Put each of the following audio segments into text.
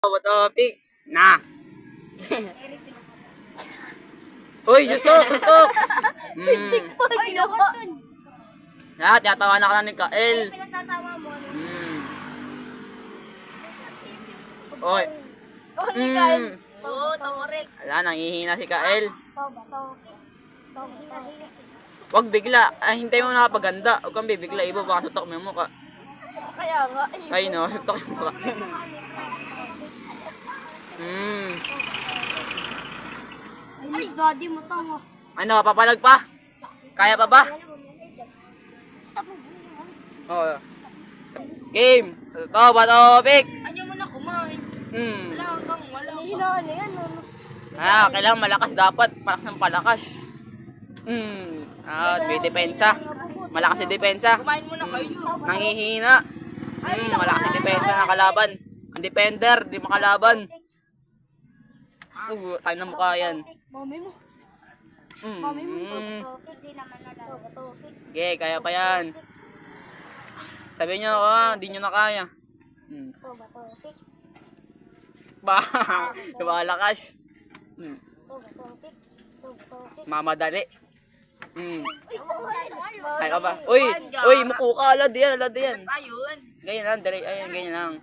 Topic na. Uy, tutok. Lahat, yatawa na ka na ni Kael. Pinagtatawa mo. Oy. Oo, tama rin. Wala, nangihina si Kael. Topic. Wag bigla. Hintay mo nakapaganda. Huwag kang bibigla. Iba, baka sutok mo yung mukha. Kaya nga. Ay, no, sutok yung mukha. Ay, body mo to mo. Ano, papalag pa? Kaya pa ba? Oo. Game. Topic. Anyo mo na kumain. Wala kang wala. Hinahan na yan. Kailangan malakas dapat. Palakas ng palakas. May depensa. Malakas yung depensa. Kumain mo na kayo. Nangihina. Malakas yung depensa ng kalaban. Ang defender, di makalaban. Tayo na mukha yan. Mami mo. Topic, di naman na topic. Okay, kaya pa yan. Sabi nyo, di nyo na kaya. Topic. Diba lakas? Topic. Mamadali. Kaya ka ba? Uy, mupo ka. Alad yan. Ayun. Ganyan lang, ayan, ganyan lang.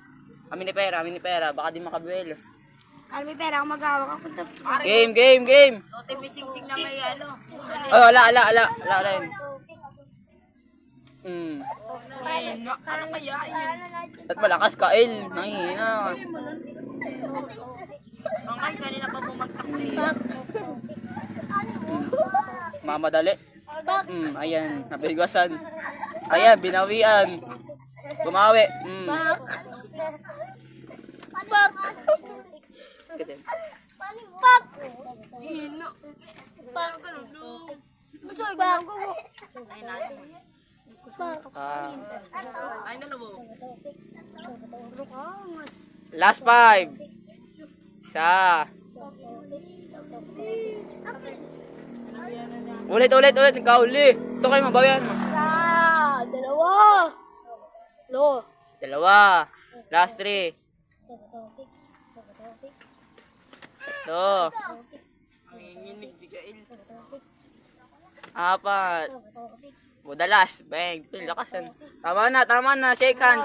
Amin ni pera. Baka di makabuel. Alam mo, pera ako mag-hawak ako. Game. So, timising-sing na may ano. Oh, ala yun. Ay, ano kaya yun? At malakas ka, El. Nangihina. Ang ay, kanina pa bumagsak na yun. Mamadali. Ayan, nabigwasan. Ayan, binawian. Gumawi. Hino. Paano ganun? Gusto, bago mo. Ay, natin mo. Ay, nalawo. Last 5. Isa. Ulit. Ikaw uli. Gusto kayo mabawian mo. Dalawa. Last 3. Ito. Apat. The last. Bang. Lakasan. Tama na. Shake hand.